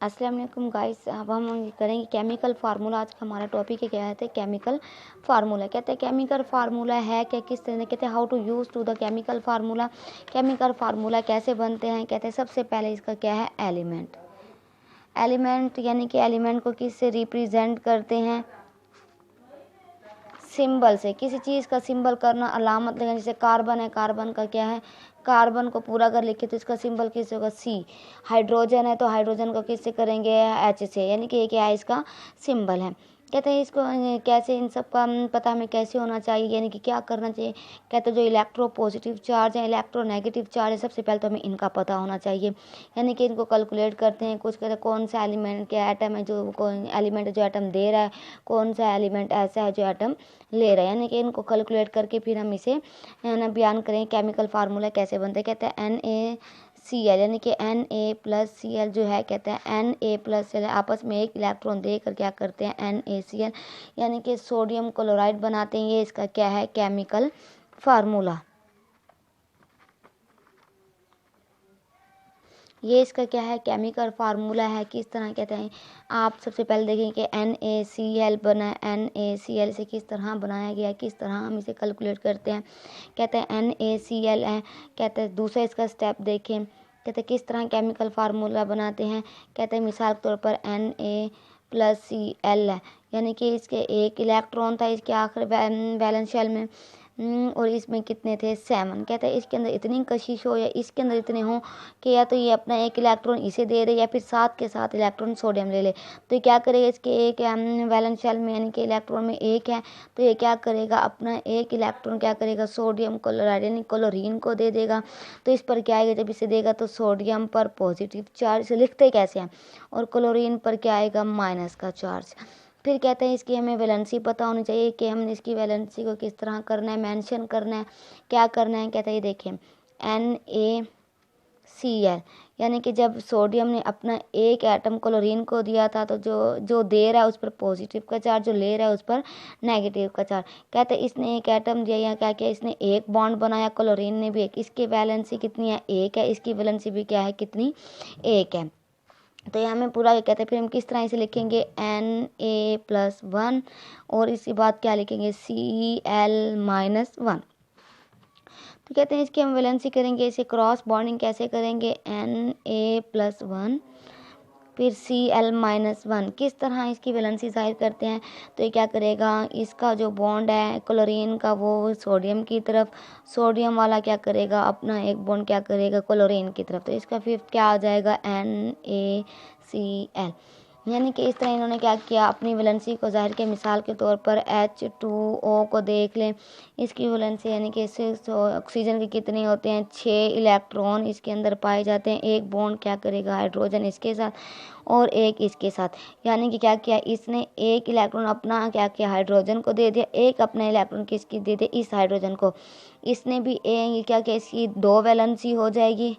अस्सलाम वालेकुम गाइस। अब हम करेंगे केमिकल फार्मूला। आज का हमारा टॉपिक है, क्या है केमिकल फार्मूला। कहते हैं केमिकल फार्मूला है क्या, किस तरह, कहते हैं how to use to the chemical formula. Chemical formula कैसे बनते हैं। कहते हैं सबसे पहले इसका क्या है, एलिमेंट। एलिमेंट यानी कि एलिमेंट को किससे रिप्रेजेंट करते हैं, सिंबल से। किसी चीज़ का सिंबल करना, अलामत लगाना। जैसे कार्बन है, कार्बन का क्या है, कार्बन को पूरा कर लिखे तो इसका सिंबल किस होगा, सी। हाइड्रोजन है तो हाइड्रोजन को किससे करेंगे, एच से, यानी कि ये क्या है, इसका सिंबल है। कहते हैं इसको कैसे, इन सब का पता हमें कैसे होना चाहिए, यानी कि क्या करना चाहिए। कहते हैं जो इलेक्ट्रो पॉजिटिव चार्ज है, इलेक्ट्रो नेगेटिव चार्ज है, सबसे पहले तो हमें इनका पता होना चाहिए। यानी कि इनको कैलकुलेट करते हैं। कुछ कहते हैं कौन सा एलिमेंट क्या एटम है, जो कौन एलिमेंट जो एटम दे रहा है, कौन सा एलिमेंट ऐसा है जो एटम ले रहा है। यानी कि इनको कैलकुलेट करके फिर हम इसे ना बयान करें केमिकल फार्मूला कैसे बनते हैं। कहते हैं NaCl, यानी कि Na+Cl जो है, कहते हैं Na+Cl आपस में एक इलेक्ट्रॉन देकर क्या करते हैं, NaCl, यानी कि सोडियम क्लोराइड बनाते हैं। ये इसका क्या है, केमिकल फार्मूला। ये इसका क्या है, केमिकल फार्मूला है। किस तरह कहते हैं, आप सबसे पहले देखें कि NaCl बना, NaCl से किस तरह बनाया गया, किस तरह हम इसे कैलकुलेट करते हैं। कहते हैं NaCl है। कहते हैं दूसरा इसका स्टेप देखें, कहते हैं किस तरह केमिकल फार्मूला बनाते हैं। कहते हैं मिसाल के तौर पर Na+Cl है, यानी कि इसके एक इलेक्ट्रॉन था इसके आखिर वैलेंस शेल में, और इसमें कितने थे, 7। कहते हैं इसके अंदर इतनी कशिश हो या इसके अंदर इतने हो कि या तो ये अपना एक इलेक्ट्रॉन इसे दे दे या फिर साथ के साथ इलेक्ट्रॉन सोडियम ले ले। तो ये क्या करेगा, इसके एक वैलेंस शेल में यानी कि इलेक्ट्रॉन में एक है, तो ये क्या करेगा, अपना एक इलेक्ट्रॉन क्या करेगा, सोडियम क्लोराइड यानी क्लोरीन को दे देगा। तो इस पर क्या आएगा, जब इसे देगा तो सोडियम पर पॉजिटिव चार्ज, इसे लिखते कैसे हैं, और क्लोरीन पर क्या आएगा, माइनस का चार्ज। फिर कहते हैं इसकी हमें वैलेंसी पता होनी चाहिए कि हम इसकी वैलेंसी को किस तरह करना है, मेंशन करना है, क्या करना है। कहते हैं ये देखें NaCl, यानी कि जब सोडियम ने अपना एक एटम क्लोरीन को दिया था तो जो दे रहा है उस पर पॉजिटिव का चार्ज, जो ले रहा है उस पर नेगेटिव का चार्ज। कहते हैं इसने एक एटम दिया, या क्या किया, इसने एक बॉन्ड बनाया, क्लोरीन ने भी एक। इसकी वैलेंसी कितनी है, एक है। इसकी वैलेंसी भी क्या है, कितनी, एक है। तो यहाँ हमें पूरा कहते हैं, फिर हम किस तरह इसे लिखेंगे, Na+1, और इसके बाद क्या लिखेंगे, Cl-1। तो कहते हैं इसकी हम वैलेंसी करेंगे, इसे क्रॉस बॉन्डिंग कैसे करेंगे, Na+1 फिर Cl-1। किस तरह इसकी वैलेंसी जाहिर करते हैं, तो ये क्या करेगा, इसका जो बॉन्ड है क्लोरीन का वो सोडियम की तरफ, सोडियम वाला क्या करेगा, अपना एक बॉन्ड क्या करेगा, क्लोरीन की तरफ। तो इसका फिफ्थ क्या आ जाएगा, NaCl। यानी कि इस तरह इन्होंने क्या किया, अपनी वैलेंसी को जाहिर किया। मिसाल के तौर पर H2O को देख लें, इसकी वैलेंसी यानी कि इससे ऑक्सीजन के कितने होते हैं, 6 इलेक्ट्रॉन इसके अंदर पाए जाते हैं। एक बॉन्ड क्या करेगा, हाइड्रोजन इसके साथ और एक इसके साथ। यानी कि क्या किया, इसने एक इलेक्ट्रॉन अपना क्या किया, हाइड्रोजन को दे दिया, एक अपना इलेक्ट्रॉन किसकी दे दिया, इस हाइड्रोजन को। इसने भी क्या किया, इसकी 2 वैलेंसी हो जाएगी।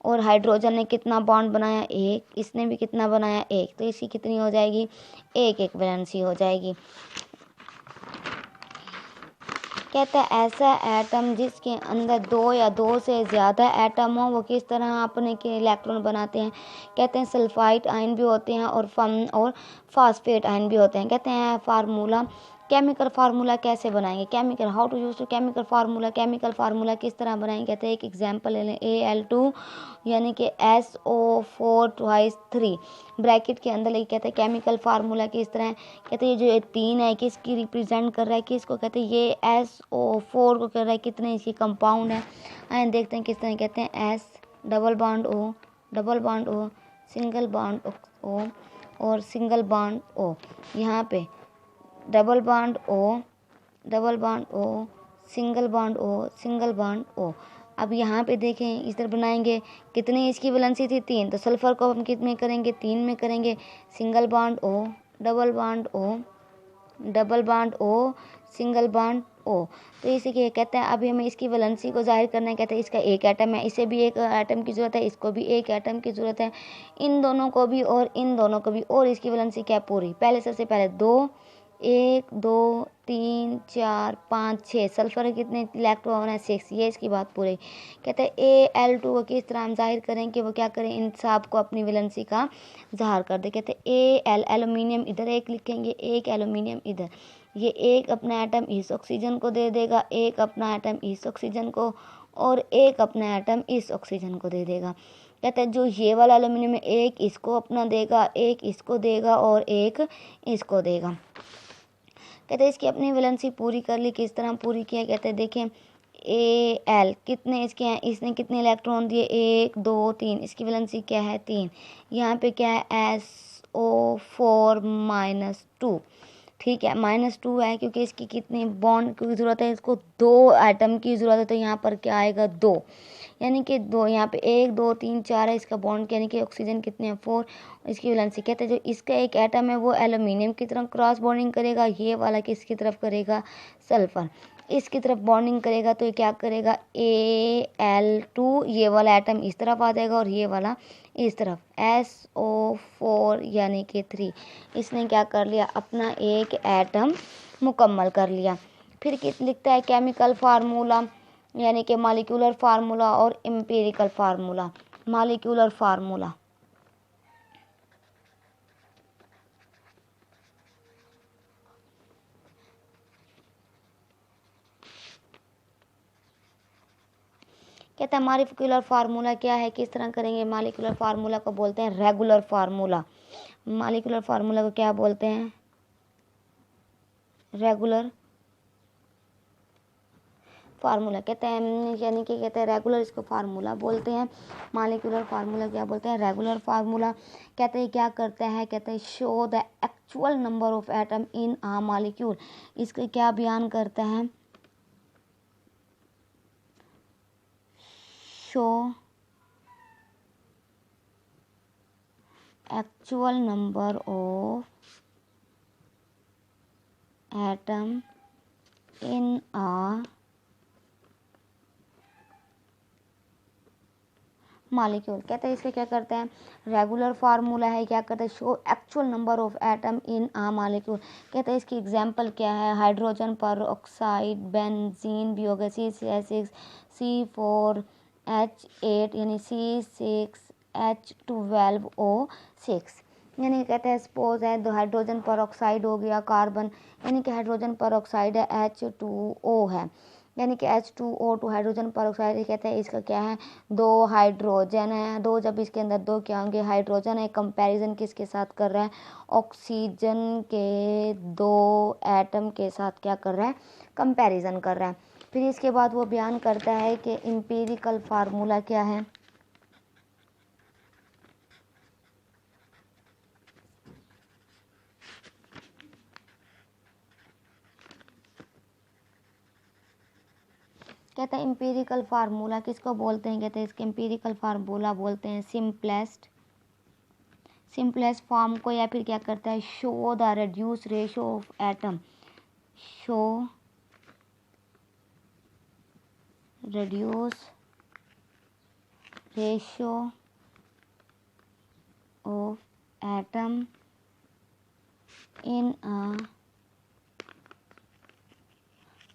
और हाइड्रोजन ने कितना बॉन्ड बनाया, एक। इसने भी कितना बनाया, एक। तो इसकी कितनी हो जाएगी, एक एक वैलेंसी हो जाएगी। कहता है ऐसा एटम जिसके अंदर 2 या 2 से ज़्यादा एटम हो, वो किस तरह अपने के इलेक्ट्रॉन बनाते हैं। कहते हैं सल्फाइड आयन भी होते हैं और फास्फेट आयन भी होते हैं। कहते हैं फार्मूला, केमिकल फार्मूला कैसे बनाएंगे, chemical how to use to chemical formula. Chemical formula किस तरह बनाएंगे, कहते हैं एक एग्जांपल ले लें, Al2 यानी कि SO4 2 3 ब्रैकेट के अंदर लेके। कहते हैं केमिकल फार्मूला किस तरह है, कहते हैं ये जो 3 है किसकी रिप्रेजेंट कर रहा है, किसको कहते हैं, ये SO4 को कर रहा है, कितने इसकी कंपाउंड है। आइए देखते हैं किस तरह। कहते हैं S double bond O single bond O और सिंगल बॉन्ड O। यहाँ पे double bond O single bond O। अब यहाँ पे देखें, इस तरह बनाएंगे, कितनी इसकी वैलेंसी थी, 3। तो सल्फर को हम कितने करेंगे, 3 में करेंगे। Single bond O double bond O single bond O। तो इसी के कहते हैं, अभी हमें इसकी वैलेंसी को जाहिर करना है। कहते हैं इसका एक एटम है, इसे भी एक एटम की ज़रूरत है, इसको भी एक एटम की ज़रूरत है, इन दोनों को भी और इन दोनों को भी। और इसकी वैलेंसी क्या है, पूरी। पहले सबसे पहले 2, 1 2 3 4 5 6 सल्फर के कितने इलेक्ट्रॉन है 6। ये इसकी बात पूरी। कहते हैं Al2 को किस तरह हम जाहिर करें कि वो क्या करें, इन सब को अपनी वैलेंसी का ज़ाहिर कर दे। कहते हैं Al एल्यूमिनियम इधर एक लिखेंगे, एक एल्यूमिनियम इधर, ये एक अपना एटम इस ऑक्सीजन को दे देगा, एक अपना एटम इस ऑक्सीजन को, और एक अपना एटम इस ऑक्सीजन को दे देगा। कहते हैं जो ये वाला एल्यूमिनियम है एक इसको अपना देगा, एक इसको देगा और एक इसको देगा। कहते हैं इसकी अपनी वैलेंसी पूरी कर ली। किस तरह पूरी किया, कहते हैं देखें Al कितने इसके हैं, इसने कितने इलेक्ट्रॉन दिए 1 2 3, इसकी वैलेंसी क्या है 3। यहाँ पे क्या है SO4 -2, ठीक है -2 है क्योंकि इसकी कितनी बॉन्ड की ज़रूरत है, इसको 2 एटम की ज़रूरत है, तो यहाँ पर क्या आएगा 2, यानी कि 2। यहाँ पे 1 2 3 4 है इसका बॉन्ड, यानी कि ऑक्सीजन कितने हैं 4। इसकी वैलेंसी कहते हैं जो इसका एक एटम है वो एल्यूमिनियम की तरफ क्रॉस बॉन्डिंग करेगा, ये वाला किसकी तरफ करेगा, सल्फर इसकी तरफ बॉन्डिंग करेगा, तो ये क्या करेगा Al2, ये वाला एटम इस तरफ आ जाएगा और ये वाला इस तरफ, SO4 यानी कि 3। इसने क्या कर लिया, अपना एक एटम मुकम्मल कर लिया। फिर किस लिखता है केमिकल फार्मूला, यानी कि मॉलिक्यूलर फार्मूला और एम्पिरिकल फार्मूला। मॉलिक्यूलर फार्मूला, कहते हैं मॉलिक्यूलर फार्मूला क्या है, किस तरह करेंगे। मॉलिक्यूलर फार्मूला को बोलते हैं रेगुलर फार्मूला। मॉलिक्यूलर फार्मूला को क्या बोलते हैं, रेगुलर फार्मूला कहते हैं, यानी कि कहते हैं रेगुलर इसको फार्मूला बोलते हैं। मॉलिक्यूलर फार्मूला क्या बोलते हैं, रेगुलर फार्मूला। कहते हैं क्या करता है, कहते हैं show the actual number of atom in a molecule. इसका क्या बयान करता है, show actual number of atom in a molecule. कहते हैं इसका क्या करते हैं, रेगुलर फार्मूला है, क्या करते हैं show actual number of atom in a molecule. कहते हैं इसकी एग्जांपल क्या है, हाइड्रोजन पर ऑक्साइड, बेंजीन, बियोगैस C4H8 यानी C6H12O6। यानी कहते हैं सपोज है दो हाइड्रोजन पर ऑक्साइड हो गया कार्बन, यानी कि हाइड्रोजन पर ऑक्साइड है H2O है, यानी कि H2O2 हाइड्रोजन पर ऑक्साइड। कहते हैं इसका क्या है, 2 हाइड्रोजन है, 2 जब इसके अंदर 2 क्या होंगे हाइड्रोजन है। कंपैरिजन किसके साथ कर रहा है, ऑक्सीजन के 2 एटम के साथ क्या कर रहा है, कंपैरिजन कर रहा है। फिर इसके बाद वो बयान करता है कि एम्पिरिकल फार्मूला क्या है। कहते हैं एम्पिरिकल फार्मूला किसको बोलते हैं, कहते हैं इसके एम्पिरिकल फार्मूला बोलते हैं सिंपलेस्ट फॉर्म को, या फिर क्या करता है show the reduce ratio of atom, show reduce ratio of atom in a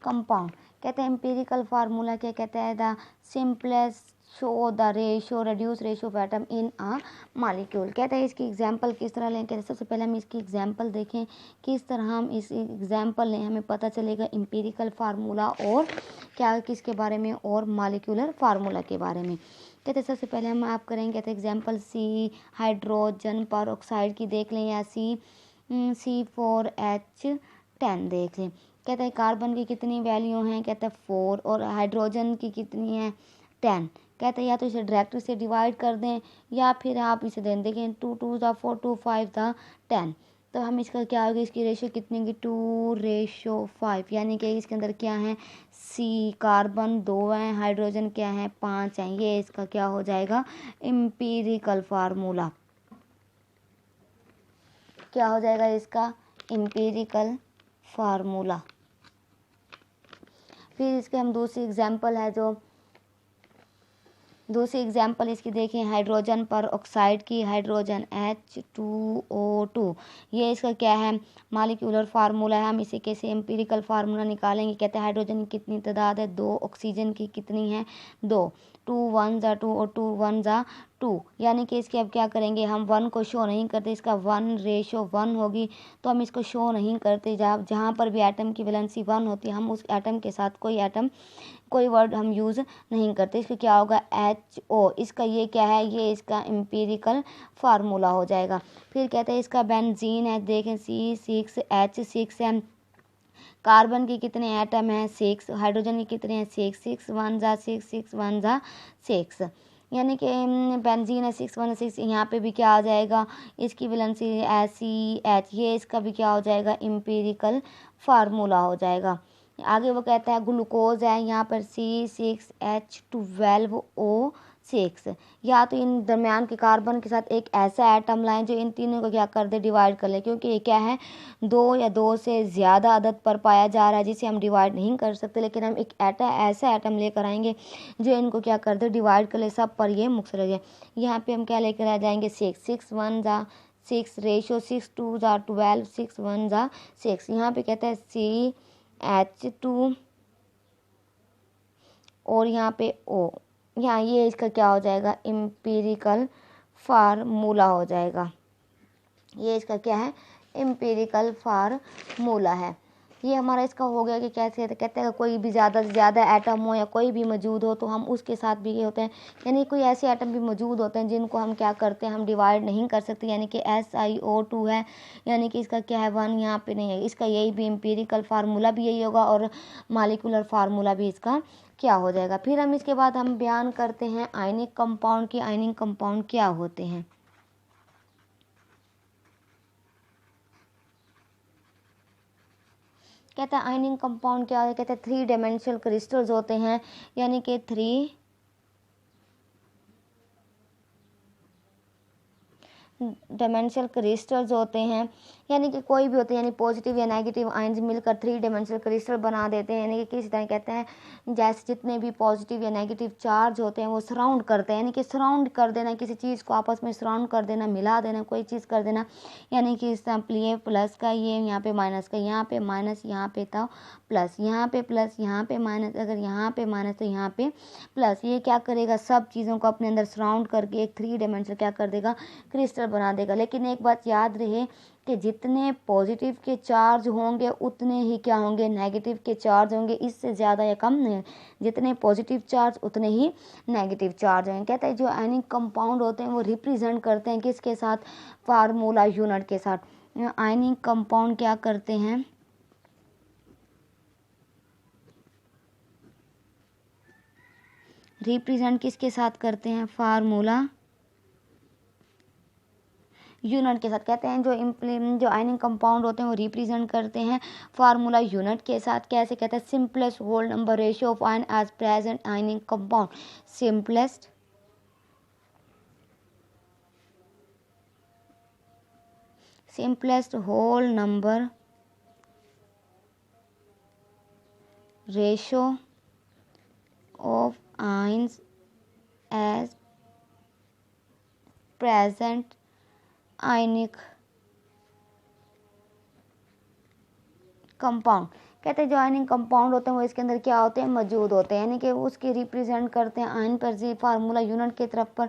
compound. कहते हैं एम्पिरिकल फार्मूला क्या कहता है, the simplest show the ratio reduce ratio of atom in a molecule. कहते हैं इसकी एग्जांपल किस तरह लें, कहते हैं सबसे पहले हम इसकी एग्जांपल देखें, किस तरह हम इस एग्जांपल लें, हमें पता चलेगा एम्पिरिकल फार्मूला और क्या किसके बारे में, और मॉलिक्यूलर फार्मूला के बारे में। कहते हैं सबसे पहले हम आप करेंगे, कहते हैं एग्जाम्पल सी हाइड्रोजन पर ऑक्साइड की देख लें, या C4H10 देख लें। कहते हैं कार्बन की कितनी वैल्यू हैं, कहते हैं 4, और हाइड्रोजन की कितनी है 10। कहते हैं या तो इसे डायरेक्ट से डिवाइड कर दें, या फिर आप इसे दें, देखें 2 2 ज़ा 4 2 5 ज़ा 10, तो हम इसका क्या होगी, इसकी रेशो कितनी होगी 2:5, यानी कि इसके अंदर क्या है सी कार्बन 2 हैं, हाइड्रोजन क्या है 5 हैं। ये इसका क्या हो जाएगा एम्पिरिकल फार्मूला, क्या हो जाएगा इसका एम्पिरिकल फार्मूला। फिर इसके हम दूसरी एग्जांपल है जो दूसरी एग्जाम्पल इसकी देखिए हाइड्रोजन पर ऑक्साइड की, हाइड्रोजन H2O2, ये इसका क्या है मालिक्यूलर फार्मूला है। हम इसे कैसे एम्पिरिकल फार्मूला निकालेंगे। कहते हैं हाइड्रोजन की कितनी तादाद है 2, ऑक्सीजन की कितनी है 2, 2 1 जा 2 और 2 1 जा 2, यानी कि इसके अब क्या करेंगे हम 1 को शो नहीं करते, इसका 1:1 होगी तो हम इसको शो नहीं करते। जहाँ पर भी एटम की वैलेंसी 1 होती है हम उस एटम के साथ कोई वर्ड हम यूज़ नहीं करते। इसका क्या होगा HO, इसका ये क्या है ये इसका एम्पिरिकल फार्मूला हो जाएगा। फिर कहते हैं इसका बेंजीन है, देखें C6H6 है। कार्बन के कितने एटम हैं 6, हाइड्रोजन के कितने हैं 6, 6 1 जा 6, 6 1 जा 6, यानी कि बेंजीन है 6 1 6। यहाँ पे भी क्या आ जाएगा इसकी वैलेंसी SEH, ये इसका भी क्या हो जाएगा एम्पिरिकल फार्मूला हो जाएगा। आगे वो कहता है ग्लूकोज है यहाँ पर C6H12O6, या तो इन दरमियान के कार्बन के साथ एक ऐसा एटम लाएं जो इन तीनों को क्या कर दे डिवाइड कर ले, क्योंकि ये क्या है 2 या 2 से ज़्यादा अदद पर पाया जा रहा है जिसे हम डिवाइड नहीं कर सकते, लेकिन हम एक ऐसा एटम लेकर आएंगे जो इनको क्या कर दे डिवाइड कर ले, सब पर ये मुख्तलिफ है। यहाँ पे हम क्या लेकर आ जाएंगे 6 1 जा 6 रेशो 6 2 जा 12 6 1 जा 6। यहाँ पे कहता है CH2 और यहाँ पे O, यहाँ ये इसका क्या हो जाएगा एम्पिरिकल फार्मूला हो जाएगा। ये इसका क्या है एम्पिरिकल फार्मूला है। ये हमारा इसका हो गया कि कैसे कहते हैं कोई भी ज़्यादा से ज़्यादा एटम हो या कोई भी मौजूद हो तो हम उसके साथ भी ये होते हैं, यानी कोई ऐसे एटम भी मौजूद होते हैं जिनको हम क्या करते हैं हम डिवाइड नहीं कर सकते, यानी कि SiO2 है, यानी कि इसका क्या है 1 यहाँ पे नहीं है, इसका यही भी एम्पिरिकल फार्मूला भी यही होगा और मालिकुलर फार्मूला भी इसका क्या हो जाएगा। फिर हम इसके बाद हम बयान करते हैं आयनिक कंपाउंड की, आयनिक कंपाउंड क्या होते हैं। कहता है आयनिक कंपाउंड क्या होता है, कहते हैं 3 डायमेंशनल क्रिस्टल्स होते हैं, यानी कि 3 डायमेंशनल क्रिस्टल्स होते हैं, यानी कि कोई भी होते हैं यानी पॉजिटिव या नेगेटिव आयंस मिलकर 3 डायमेंशनल क्रिस्टल बना देते हैं। यानी कि किस तरह कहते हैं जैसे जितने भी पॉजिटिव या नेगेटिव चार्ज होते हैं वो सराउंड करते हैं, यानी कि सराउंड कर देना, किसी चीज़ को आपस में सराउंड कर देना, मिला देना, कोई चीज़ कर देना, यानी कि सिंपली ये प्लस का ये यहाँ पे माइनस का, यहाँ पे माइनस यहाँ पे था प्लस, यहाँ पे प्लस यहाँ पे माइनस, अगर यहाँ पे माइनस तो यहाँ पे प्लस, ये क्या करेगा सब चीज़ों को अपने अंदर सराउंड करके एक 3 डायमेंशनल क्या कर देगा क्रिस्टल बना देगा। लेकिन एक बात याद रहे कि जितने पॉजिटिव के चार्ज होंगे उतने ही क्या होंगे नेगेटिव के चार्ज होंगे, इससे ज़्यादा या कम नहीं, जितने पॉजिटिव चार्ज उतने ही नेगेटिव चार्ज होंगे। कहता है जो आयनिक कंपाउंड होते हैं वो रिप्रेजेंट करते हैं किसके साथ फार्मूला यूनिट के साथ। आयनिक कंपाउंड क्या करते हैं रिप्रेजेंट किसके साथ करते हैं फार्मूला यूनिट के साथ। कहते हैं जो आयनिक कंपाउंड होते हैं वो रिप्रेजेंट करते हैं फार्मूला यूनिट के साथ। कैसे कहते हैं simplest whole number ratio of ion as present ionic compound, simplest whole number ratio of ions as present ionic compound. कहते हैं जो आयनिक कंपाउंड होते हैं वो इसके अंदर क्या होते हैं मौजूद होते हैं, यानी कि उसके रिप्रेजेंट करते हैं आयन पर जी फार्मूला यूनिट की तरफ पर